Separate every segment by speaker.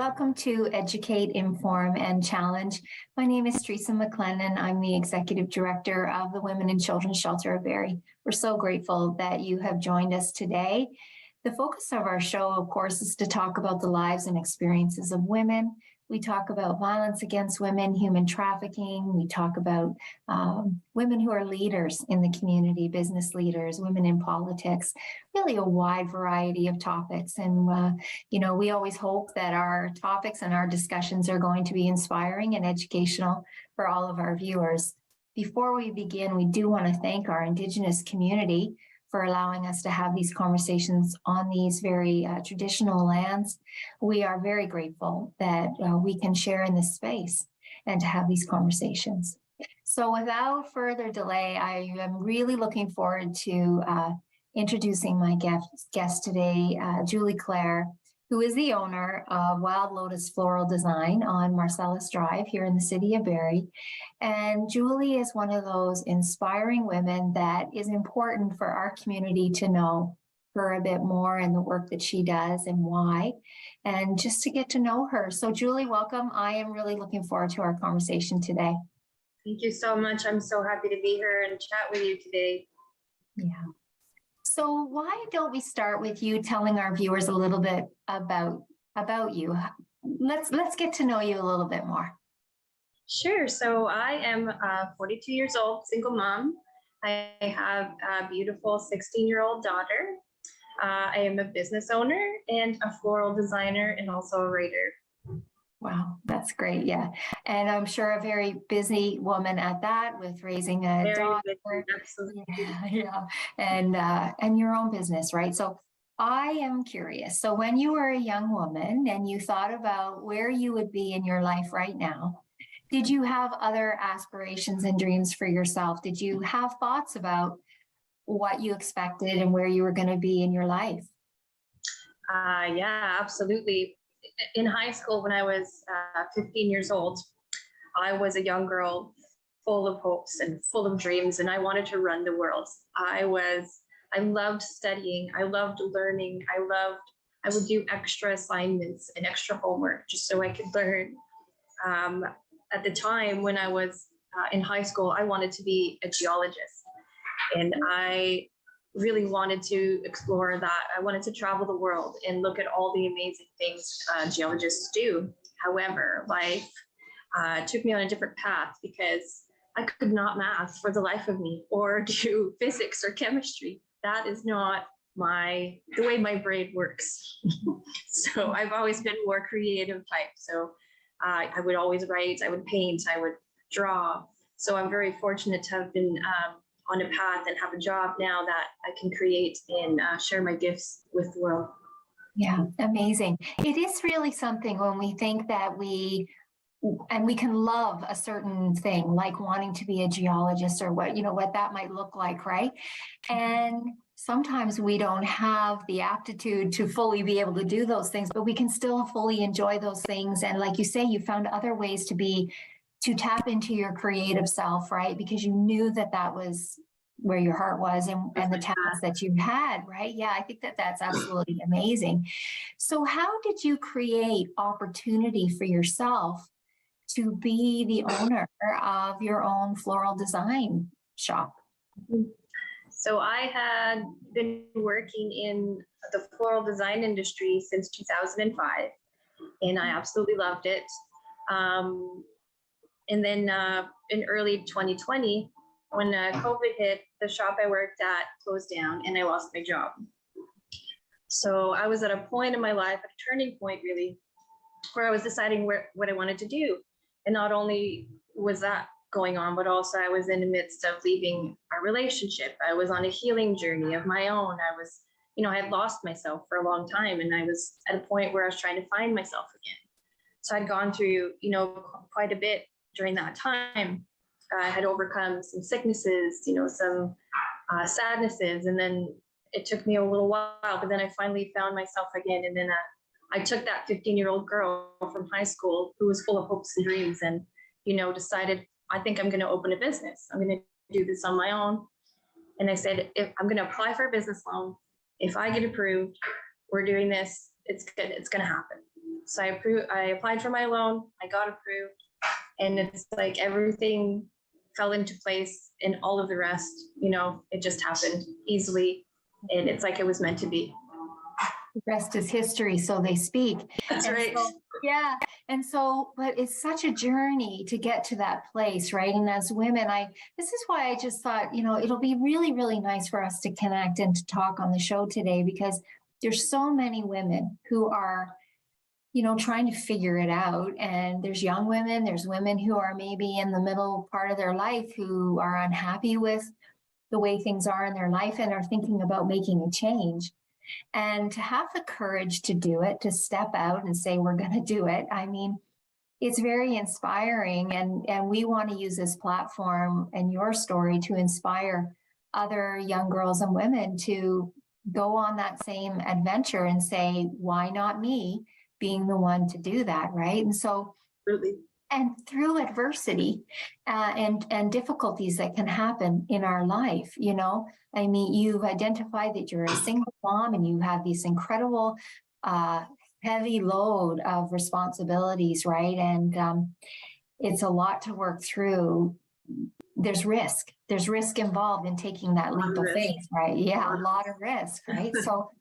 Speaker 1: Welcome to Educate, Inform, and Challenge. My name is Teresa MacLennan. I'm the Executive Director of the Women and Children's Shelter of Barrie. We're so grateful that you have joined us today. The focus of our show, of course, is to talk about the lives and experiences of women. We talk about violence against women, human trafficking. We talk about women who are leaders in the community, business leaders, women in politics, really a wide variety of topics. And, we always hope that our topics and our discussions are going to be inspiring and educational for all of our viewers. Before we begin, we do want to thank our Indigenous community for allowing us to have these conversations on these very traditional lands. We are very grateful that we can share in this space and to have these conversations. So without further delay, I am really looking forward to introducing my guest today, Julie Clare, who is the owner of Wild Lotus Floral Design on Marcellus Drive here in the city of Barrie. And Julie is one of those inspiring women that is important for our community to know her a bit more and the work that she does and why, and just to get to know her. So Julie, welcome. I am really looking forward to our conversation today.
Speaker 2: Thank you so much. I'm so happy to be here and chat with you today.
Speaker 1: Yeah. So why don't we start with you telling our viewers a little bit about you? Let's get to know you a little bit more.
Speaker 2: Sure. So I am 42 years old, single mom. I have a beautiful 16-year-old daughter. I am a business owner and a floral designer and also a writer.
Speaker 1: Wow, that's great. Yeah. And I'm sure a very busy woman at that with raising a
Speaker 2: Very
Speaker 1: daughter.
Speaker 2: busy, absolutely.
Speaker 1: Yeah. And your own business, right? So I am curious. So when you were a young woman and you thought about where you would be in your life right now, did you have other aspirations and dreams for yourself? Did you have thoughts about what you expected and where you were going to be in your life?
Speaker 2: Yeah, absolutely. In high school, when I was 15 years old, I was a young girl full of hopes and full of dreams, and I wanted to run the world. I loved studying. I loved learning. I would do extra assignments and extra homework just so I could learn. At the time when I was in high school, I wanted to be a geologist, and I really wanted to explore that. I wanted to travel the world and look at all the amazing things geologists do. However, life took me on a different path because I could not math for the life of me or do physics or chemistry. That is not the way my brain works. So I've always been more creative type. So I would always write, I would paint, I would draw. So I'm very fortunate to have been on a path and have a job now that I can create and share my gifts with the world.
Speaker 1: Yeah, amazing. It is really something when we think that we can love a certain thing, like wanting to be a geologist or what that might look like, right? And sometimes we don't have the aptitude to fully be able to do those things, but we can still fully enjoy those things. And like you say, you found other ways to tap into your creative self, right? Because you knew that was where your heart was and the talents that you had, right? Yeah, I think that's absolutely amazing. So how did you create opportunity for yourself to be the owner of your own floral design shop?
Speaker 2: So I had been working in the floral design industry since 2005, and I absolutely loved it. And then in early 2020, when COVID hit, the shop I worked at closed down and I lost my job. So I was at a point in my life, a turning point really, where I was deciding what I wanted to do. And not only was that going on, but also I was in the midst of leaving a relationship. I was on a healing journey of my own. I had lost myself for a long time, and I was at a point where I was trying to find myself again. So I'd gone through, quite a bit during that time. I had overcome some sicknesses, some sadnesses, and then it took me a little while, but then I finally found myself again. And then I took that 15-year-old girl from high school who was full of hopes and dreams and, decided, I think I'm going to open a business. I'm going to do this on my own. And I said, if I'm going to apply for a business loan, if I get approved, we're doing this, it's good, it's going to happen. So I applied for my loan, I got approved, and it's like everything fell into place, and all of the rest, it just happened easily. And it's like it was meant to be.
Speaker 1: The rest is history, so they speak.
Speaker 2: That's
Speaker 1: And
Speaker 2: right.
Speaker 1: so, yeah. And so, but it's such a journey to get to that place, right? And as women, this is why I just thought, it'll be really, really nice for us to connect and to talk on the show today, because there's so many women who are, trying to figure it out. And there's young women, there's women who are maybe in the middle part of their life who are unhappy with the way things are in their life and are thinking about making a change. And to have the courage to do it, to step out and say, we're going to do it. I mean, it's very inspiring. And we want to use this platform and your story to inspire other young girls and women to go on that same adventure and say, why not me being the one to do that, right? And so,
Speaker 2: Absolutely.
Speaker 1: And through adversity and difficulties that can happen in our life, I mean, you've identified that you're a single mom and you have this incredible heavy load of responsibilities, right? And it's a lot to work through. There's risk involved in taking that leap of faith, right? Yeah, a lot of risk, right? So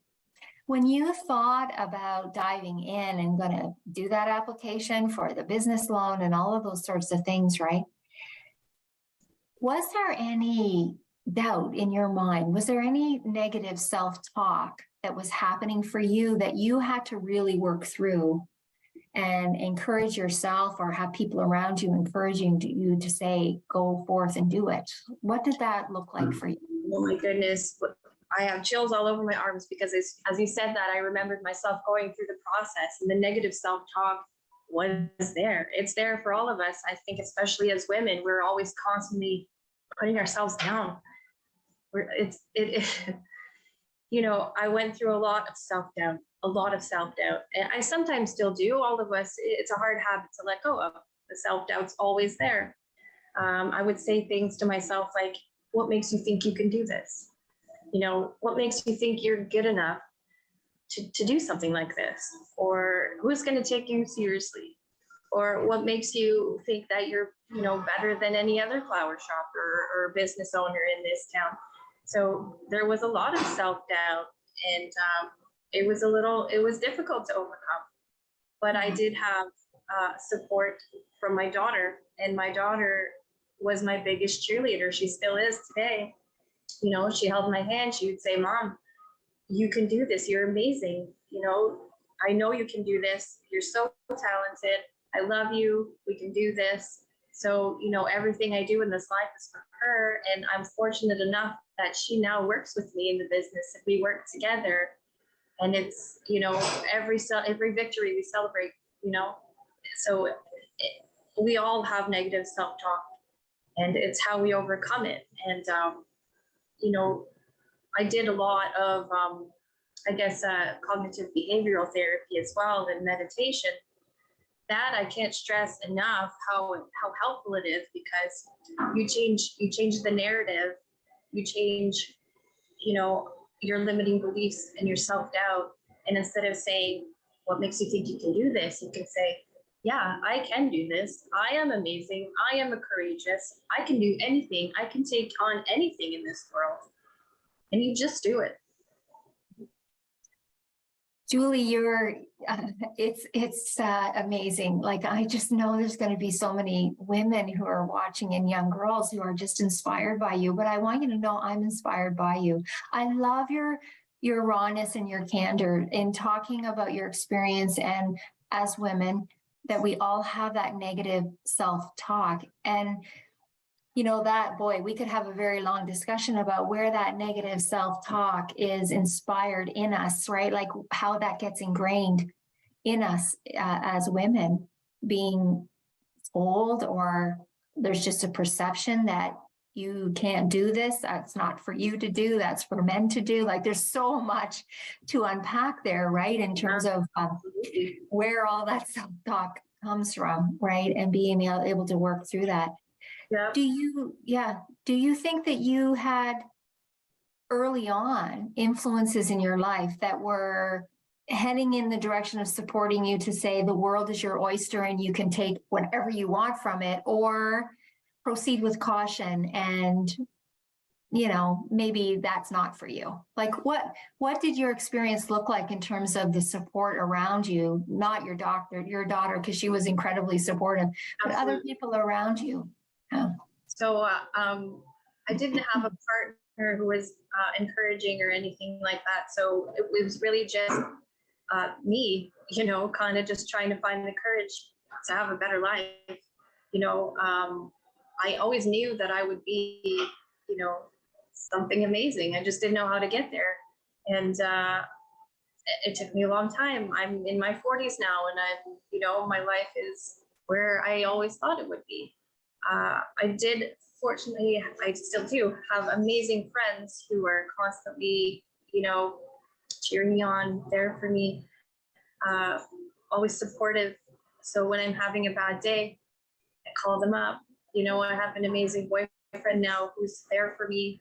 Speaker 1: when you thought about diving in and going to do that application for the business loan and all of those sorts of things, right? Was there any doubt in your mind? Was there any negative self-talk that was happening for you that you had to really work through and encourage yourself, or have people around you encouraging you to say, go forth and do it? What did that look like for you?
Speaker 2: Oh my goodness. I have chills all over my arms, because as you said that, I remembered myself going through the process, and the negative self-talk was there. It's there for all of us. I think, especially as women, we're always constantly putting ourselves down. I went through a lot of self-doubt, and I sometimes still do. All of us, it's a hard habit to let go of. The self-doubt's always there. I would say things to myself like, what makes you think you can do this? What makes you think you're good enough to do something like this? Or who's going to take you seriously? Or what makes you think that you're, better than any other flower shop or business owner in this town? So there was a lot of self-doubt, and it was difficult to overcome. But I did have support from my daughter, and my daughter was my biggest cheerleader. She still is today. She held my hand. She would say, Mom, you can do this. You're amazing. I know you can do this. You're so talented. I love you. We can do this. So, everything I do in this life is for her. And I'm fortunate enough that she now works with me in the business, and we work together. And it's, every victory we celebrate, so we all have negative self-talk, and it's how we overcome it. And, I did a lot of, cognitive behavioral therapy as well, and meditation. That I can't stress enough how helpful it is, because you change the narrative, you change, your limiting beliefs and your self-doubt. And instead of saying, what makes you think you can do this? You can say, yeah, I can do this. I am amazing. I am courageous. I can do anything. I can take on anything in this world. And you just do it.
Speaker 1: Julie, it's amazing. Like, I just know there's going to be so many women who are watching, and young girls who are just inspired by you. But I want you to know I'm inspired by you. I love your rawness and your candor in talking about your experience, and as women, that we all have that negative self-talk. And we could have a very long discussion about where that negative self-talk is inspired in us, right? Like how that gets ingrained in us as women, being told, or there's just a perception that you can't do this. That's not for you to do. That's for men to do. Like, there's so much to unpack there, right? In terms of where all that self-talk comes from, right? And being able to work through that.
Speaker 2: Yeah.
Speaker 1: Do you think that you had early on influences in your life that were heading in the direction of supporting you to say the world is your oyster and you can take whatever you want from it, or proceed with caution and, maybe that's not for you. Like what did your experience look like in terms of the support around you? Not your daughter, because she was incredibly supportive, but
Speaker 2: Absolutely.
Speaker 1: other people around you. Yeah.
Speaker 2: So I didn't have a partner who was encouraging or anything like that. So it was really just me, kind of just trying to find the courage to have a better life. I always knew that I would be, something amazing. I just didn't know how to get there. And it took me a long time. I'm in my 40s now, and my life is where I always thought it would be. Fortunately, I still do have amazing friends who are constantly, cheering me on, there for me, always supportive. So when I'm having a bad day, I call them up. I have an amazing boyfriend now who's there for me.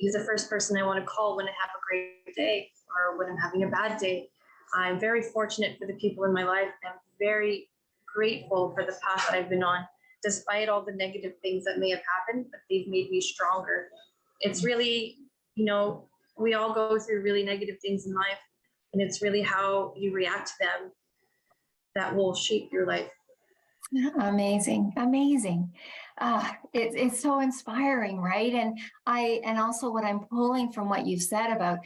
Speaker 2: He's the first person I want to call when I have a great day or when I'm having a bad day. I'm very fortunate for the people in my life. I'm very grateful for the path that I've been on, despite all the negative things that may have happened, but they've made me stronger. It's really, we all go through really negative things in life, and it's really how you react to them that will shape your life.
Speaker 1: Amazing. It's so inspiring, right? And also what I'm pulling from what you've said about,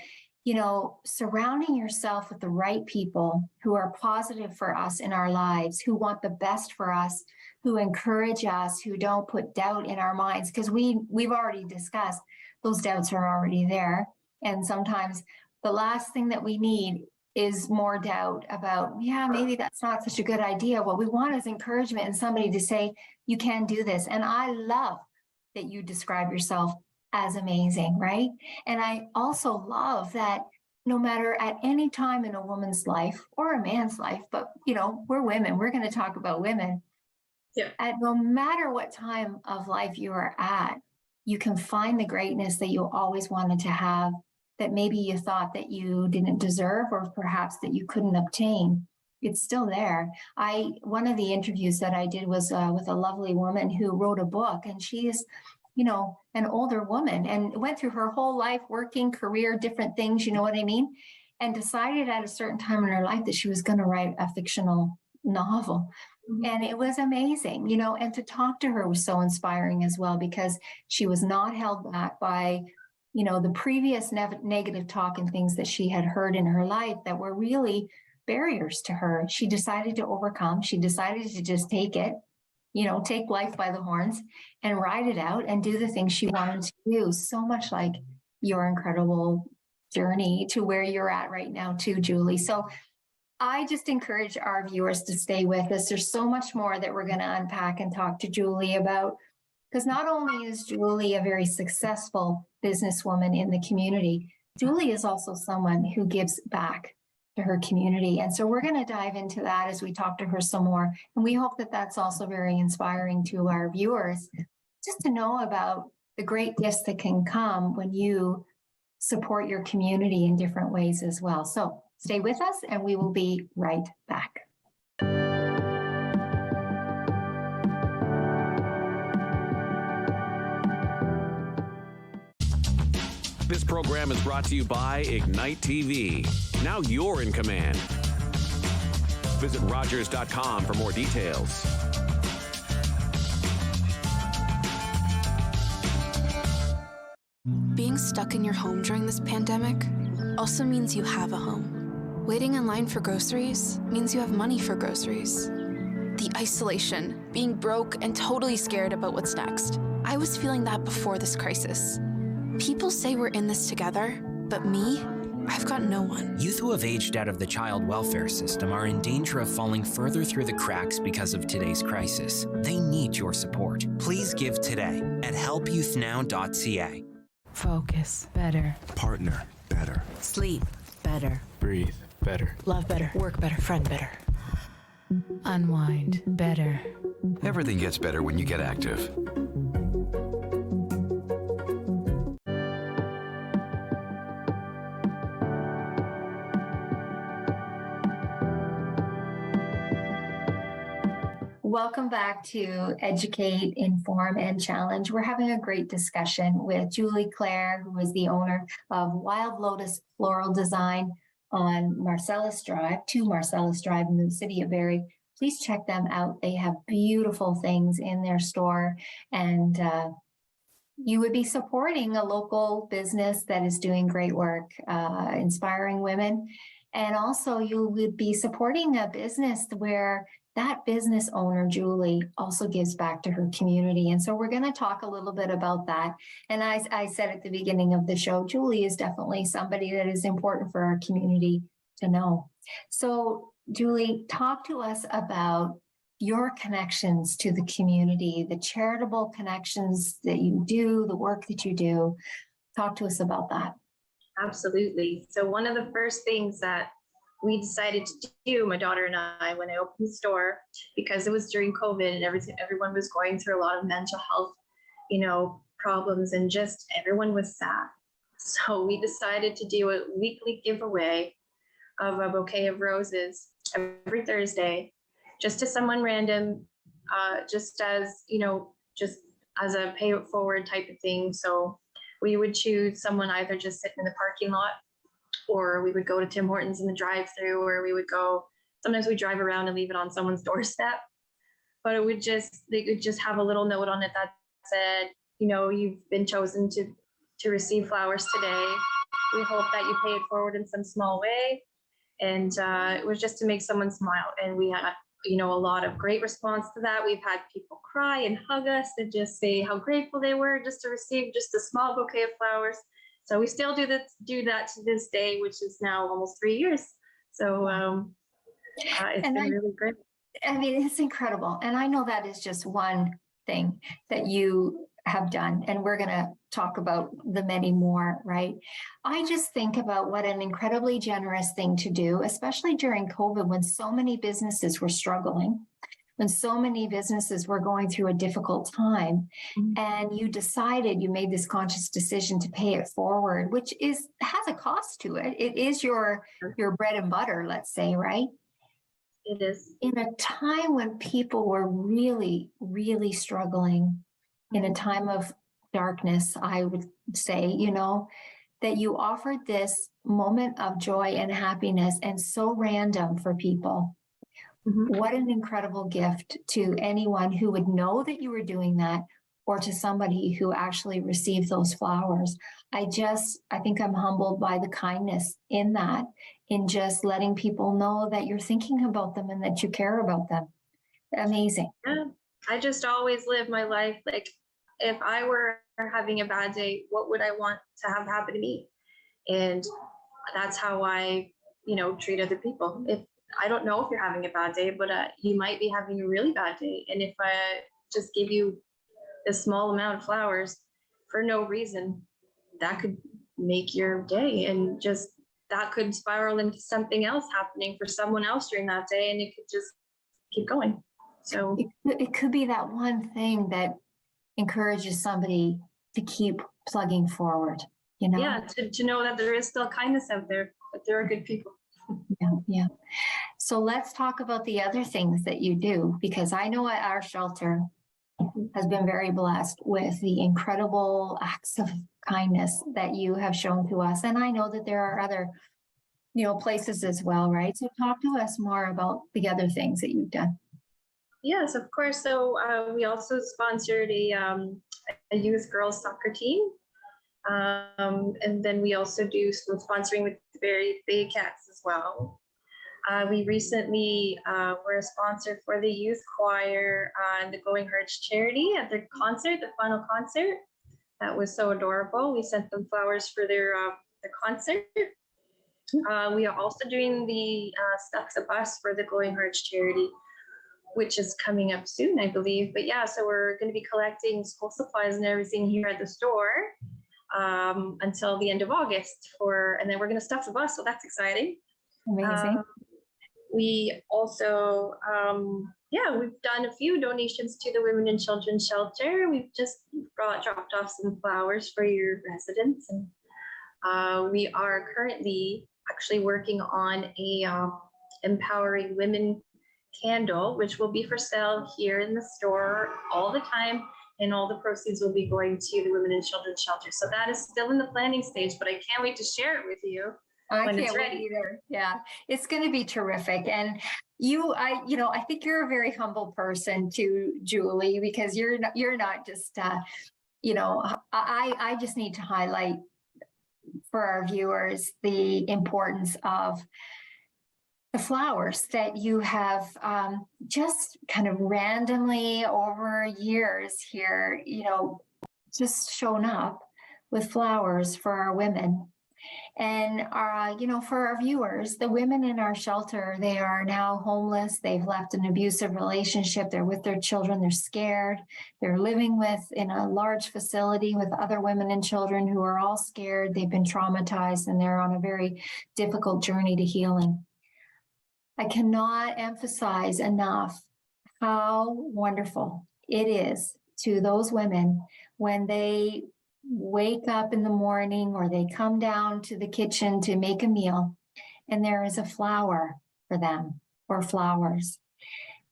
Speaker 1: surrounding yourself with the right people who are positive for us in our lives, who want the best for us, who encourage us, who don't put doubt in our minds, because we've already discussed those doubts are already there. And sometimes the last thing that we need is more doubt about, maybe that's not such a good idea. What we want is encouragement and somebody to say, you can do this. And I love that you describe yourself as amazing, right? And I also love that no matter at any time in a woman's life or a man's life, but we're women, we're going to talk about women.
Speaker 2: Yeah.
Speaker 1: At no matter what time of life you are at, you can find the greatness that you always wanted to have, that maybe you thought that you didn't deserve, or perhaps that you couldn't obtain. It's still there. One of the interviews that I did was with a lovely woman who wrote a book, and she is, an older woman and went through her whole life, working, career, different things, you know what I mean? And decided at a certain time in her life that she was going to write a fictional novel. Mm-hmm. And it was amazing, and to talk to her was so inspiring as well, because she was not held back by the previous negative talk and things that she had heard in her life that were really barriers to her. She decided to overcome. She decided to just take it, take life by the horns and ride it out and do the things she wanted to do. So much like your incredible journey to where you're at right now too, Julie. So I just encourage our viewers to stay with us. There's so much more that we're going to unpack and talk to Julie about, because not only is Julie a very successful businesswoman in the community, Julie is also someone who gives back to her community. And so we're going to dive into that as we talk to her some more. And we hope that that's also very inspiring to our viewers, just to know about the great gifts that can come when you support your community in different ways as well. So stay with us and we will be right back.
Speaker 3: This program is brought to you by Ignite TV. Now you're in command. Visit Rogers.com for more details.
Speaker 4: Being stuck in your home during this pandemic also means you have a home. Waiting in line for groceries means you have money for groceries. The isolation, being broke and totally scared about what's next. I was feeling that before this crisis. People say we're in this together, but me, I've got no one.
Speaker 5: Youth who have aged out of the child welfare system are in danger of falling further through the cracks because of today's crisis. They need your support. Please give today at helpyouthnow.ca.
Speaker 6: Focus better.
Speaker 7: Partner better.
Speaker 6: Sleep better.
Speaker 7: Breathe better.
Speaker 6: Love better. Work better. Friend better. Unwind better.
Speaker 7: Everything gets better when you get active.
Speaker 1: Welcome back to Educate, Inform, and Challenge. We're having a great discussion with Julie Clare, who is the owner of Wild Lotus Floral Design on Marcellus Drive, 2 Marcellus Drive in the city of Barrie. Please check them out. They have beautiful things in their store, and you would be supporting a local business that is doing great work, inspiring women. And also you would be supporting a business where that business owner, Julie, also gives back to her community. And so we're going to talk a little bit about that. And I said at the beginning of the show, Julie is definitely somebody that is important for our community to know. So Julie, talk to us about your connections to the community, the charitable connections that you do, the work that you do. Talk to us about that.
Speaker 2: Absolutely. So one of the first things that we decided to do, my daughter and I, when I opened the store, because it was during COVID and everyone was going through a lot of mental health, problems, and just everyone was sad. So we decided to do a weekly giveaway of a bouquet of roses every Thursday, just to someone random, just as a pay it forward type of thing. So we would choose someone either just sitting in the parking lot, or we would go to Tim Hortons in the drive-through, or sometimes we drive around and leave it on someone's doorstep. But they would just have a little note on it that said, you've been chosen to receive flowers today. We hope that you pay it forward in some small way. And it was just to make someone smile. And we had, a lot of great response to that. We've had people cry and hug us and just say how grateful they were just to receive just a small bouquet of flowers. So we still do that to this day, which is now almost 3 years. So it's been really great.
Speaker 1: I mean, it's incredible. And I know that is just one thing that you have done. And we're going to talk about the many more, right? I just think about what an incredibly generous thing to do, especially during COVID, when so many businesses were struggling, when so many businesses were going through a difficult time. Mm-hmm. And you made this conscious decision to pay it forward, which has a cost to it. It is your bread and butter, let's say, right?
Speaker 2: It is.
Speaker 1: In a time when people were really, really struggling, in a time of darkness, I would say, that you offered this moment of joy and happiness, and so random for people. Mm-hmm. What an incredible gift to anyone who would know that you were doing that, or to somebody who actually received those flowers. I think I'm humbled by the kindness in that, in just letting people know that you're thinking about them and that you care about them. Amazing.
Speaker 2: Yeah. I just always live my life like, if I were having a bad day, what would I want to have happen to me? And that's how I, treat other people. If I don't know if you're having a bad day, but you might be having a really bad day. And if I just give you a small amount of flowers for no reason, that could make your day, and just that could spiral into something else happening for someone else during that day, and it could just keep going. So
Speaker 1: it could be that one thing that encourages somebody to keep plugging forward,
Speaker 2: Yeah, to know that there is still kindness out there, that there are good people.
Speaker 1: Yeah. So let's talk about the other things that you do, because I know our shelter has been very blessed with the incredible acts of kindness that you have shown to us. And I know that there are other, places as well, right? So talk to us more about the other things that you've done.
Speaker 2: Yes, of course. So we also sponsored a youth girls soccer team. And then we also do some sponsoring with the Barrie Bay Cats as well. We recently were a sponsor for the youth choir and the Glowing Hearts charity at their concert, the final concert. That was so adorable. We sent them flowers for their concert. We are also doing the Stocks of Us for the Glowing Hearts charity, which is coming up soon, I believe. But yeah, so we're going to be collecting school supplies and everything here at the store until the end of August and then we're going to stuff the bus. So that's exciting.
Speaker 1: Amazing.
Speaker 2: We also, we've done a few donations to the Women and Children Shelter. We've just dropped off some flowers for your residents. And we are currently actually working on a empowering women candle, which will be for sale here in the store all the time. And all the proceeds will be going to the Women and Children's Shelter. So that is still in the planning stage, but I can't wait to share it with you when it's ready.
Speaker 1: Either. Yeah, it's going to be terrific. And I think you're a very humble person too, Julie, because you're not just, I just need to highlight for our viewers the importance of the flowers that you have just kind of randomly over years here, just shown up with flowers for our women. And for our viewers, the women in our shelter, they are now homeless. They've left an abusive relationship. They're with their children. They're scared. They're living in a large facility with other women and children who are all scared. They've been traumatized, and they're on a very difficult journey to healing. I cannot emphasize enough how wonderful it is to those women when they wake up in the morning or they come down to the kitchen to make a meal and there is a flower for them or flowers.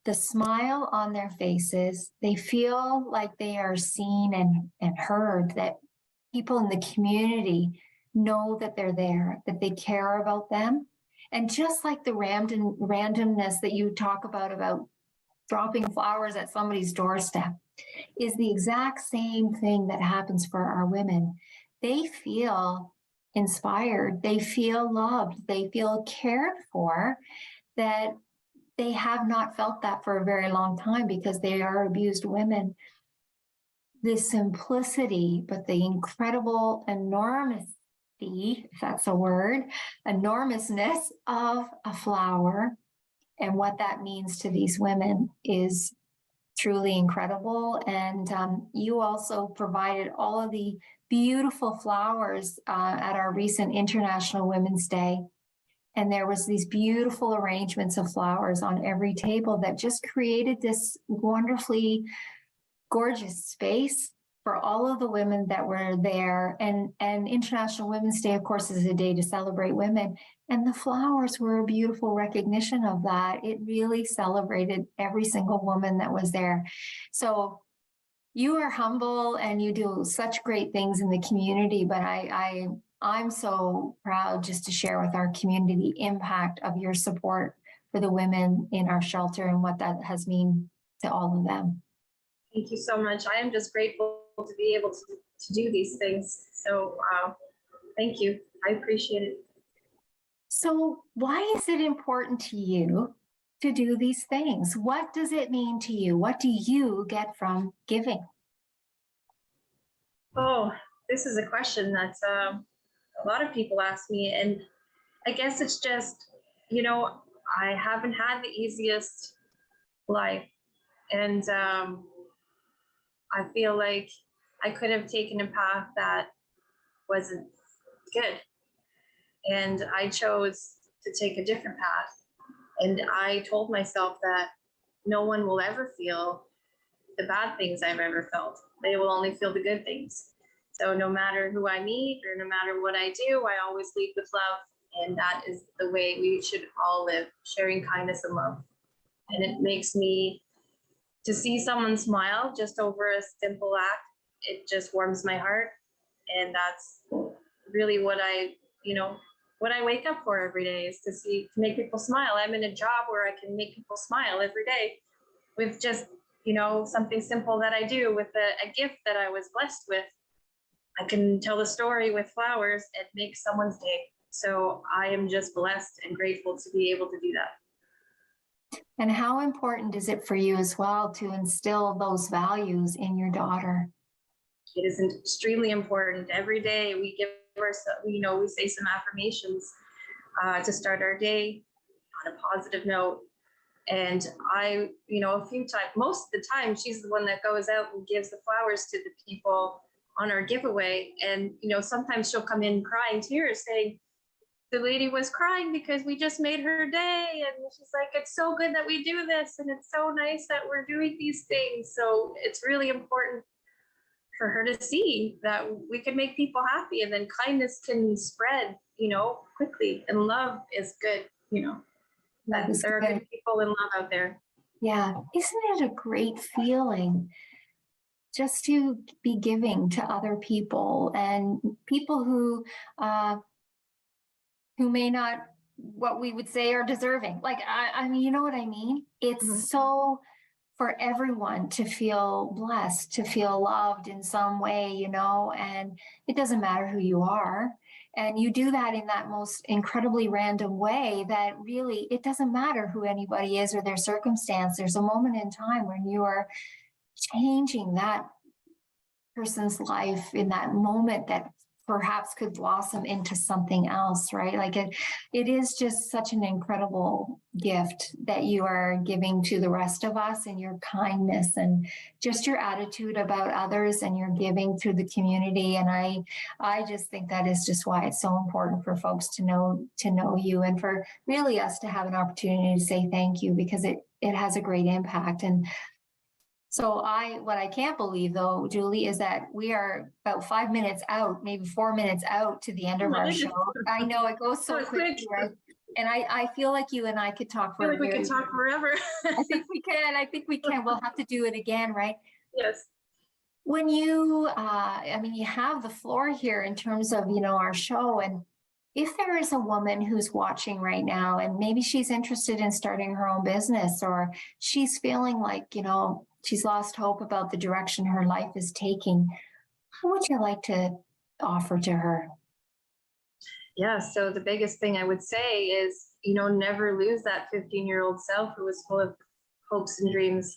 Speaker 1: The smile on their faces, they feel like they are seen and heard, that people in the community know that they're there, that they care about them. And just like the randomness that you talk about dropping flowers at somebody's doorstep, is the exact same thing that happens for our women. They feel inspired, they feel loved, they feel cared for, that they have not felt that for a very long time because they are abused women. The simplicity, but the incredible enormity, if that's a word, enormousness of a flower and what that means to these women is truly incredible. And you also provided all of the beautiful flowers at our recent International Women's Day. And there was these beautiful arrangements of flowers on every table that just created this wonderfully gorgeous space for all of the women that were there. And International Women's Day, of course, is a day to celebrate women. And the flowers were a beautiful recognition of that. It really celebrated every single woman that was there. So you are humble and you do such great things in the community, but I'm so proud just to share with our community the impact of your support for the women in our shelter and what that has meant to all of them.
Speaker 2: Thank you so much. I am just grateful to be able to do these things. So thank you. I appreciate it.
Speaker 1: So why is it important to you to do these things? What does it mean to you? What do you get from giving?
Speaker 2: Oh, this is a question that a lot of people ask me. And I guess it's just, I haven't had the easiest life. And I feel like I could have taken a path that wasn't good. And I chose to take a different path. And I told myself that no one will ever feel the bad things I've ever felt. They will only feel the good things. So no matter who I meet or no matter what I do, I always lead with love. And that is the way we should all live, sharing kindness and love. And it makes me, to see someone smile just over a simple act, it just warms my heart. And that's really what I wake up for every day, is to make people smile. I'm in a job where I can make people smile every day with just, something simple that I do with a gift that I was blessed with. I can tell the story with flowers and make someone's day. So I am just blessed and grateful to be able to do that.
Speaker 1: And how important is it for you as well to instill those values in your daughter?
Speaker 2: It is extremely important. Every day we give ourselves, we say some affirmations to start our day on a positive note. And I, a few times, most of the time, she's the one that goes out and gives the flowers to the people on our giveaway. And, sometimes she'll come in crying tears saying, the lady was crying because we just made her day. And she's like, it's so good that we do this. And it's so nice that we're doing these things. So it's really important for her to see that we can make people happy, and then kindness can spread, quickly, and love is good,
Speaker 1: Love is
Speaker 2: There are
Speaker 1: good.
Speaker 2: good people in love out there.
Speaker 1: Yeah. Isn't it a great feeling just to be giving to other people and people who may not, what we would say, are deserving. Like, I mean, you know what I mean? It's
Speaker 2: Mhm.
Speaker 1: so for everyone to feel blessed, to feel loved in some way, and it doesn't matter who you are. And you do that in that most incredibly random way that really, it doesn't matter who anybody is or their circumstance. There's a moment in time when you are changing that person's life in that moment that perhaps could blossom into something else, right? Like it is just such an incredible gift that you are giving to the rest of us, and your kindness and just your attitude about others and your giving to the community. And I just think that is just why it's so important for folks to know you, and for really us to have an opportunity to say thank you, because it has a great impact. And so what I can't believe though, Julie, is that we are about 5 minutes out, maybe 4 minutes out to the end of our show. I know it goes so
Speaker 2: That was
Speaker 1: quickly,
Speaker 2: quick.
Speaker 1: right? And I feel like you and I could talk
Speaker 2: I
Speaker 1: for
Speaker 2: feel like we
Speaker 1: very
Speaker 2: could talk forever.
Speaker 1: I think we can. I think we can. We'll have to do it again, right?
Speaker 2: Yes.
Speaker 1: When you, you have the floor here in terms of, our show. And if there is a woman who's watching right now and maybe she's interested in starting her own business, or she's feeling like, she's lost hope about the direction her life is taking, what would you like to offer to her?
Speaker 2: Yeah. So the biggest thing I would say is, never lose that 15-year-old self who was full of hopes and dreams,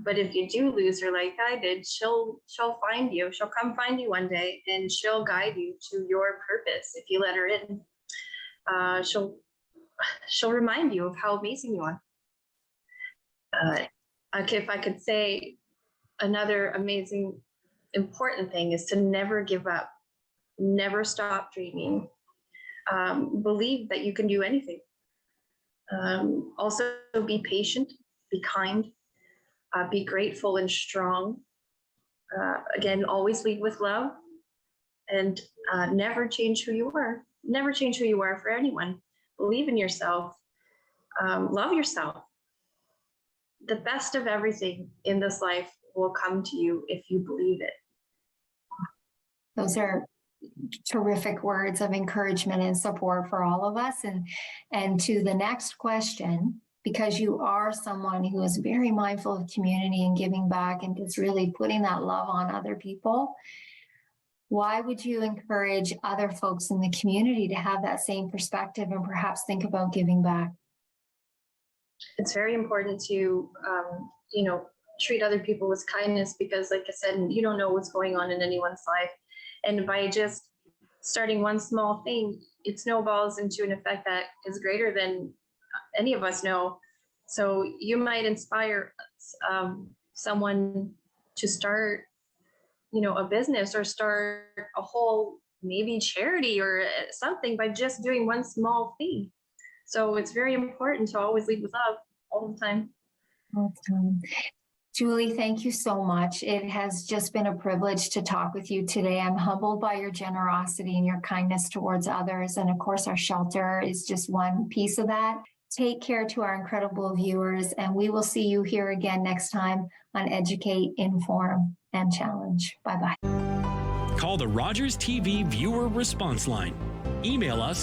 Speaker 2: But if you do lose her like I did, she'll find you. She'll come find you one day, and she'll guide you to your purpose if you let her in. She'll remind you of how amazing you are. If I could say another amazing, important thing is to never give up, never stop dreaming. Believe that you can do anything. Also, be patient, be kind. Be grateful and strong. Again, always lead with love, and never change who you are. Never change who you are for anyone. Believe in yourself. Love yourself. The best of everything in this life will come to you if you believe it.
Speaker 1: Those are terrific words of encouragement and support for all of us. And to the next question, because you are someone who is very mindful of community and giving back and just really putting that love on other people, why would you encourage other folks in the community to have that same perspective and perhaps think about giving back?
Speaker 2: It's very important to, treat other people with kindness, because like I said, you don't know what's going on in anyone's life. And by just starting one small thing, it snowballs into an effect that is greater than any of us know. So you might inspire someone to start, a business, or start a whole maybe charity or something by just doing one small thing. So it's very important to always lead with love all the time.
Speaker 1: Julie, thank you so much. It has just been a privilege to talk with you today. I'm humbled by your generosity and your kindness towards others. And of course, our shelter is just one piece of that. Take care to our incredible viewers, and we will see you here again next time on Educate, Inform, and Challenge. Bye-bye.
Speaker 8: Call the Rogers TV Viewer Response Line. Email us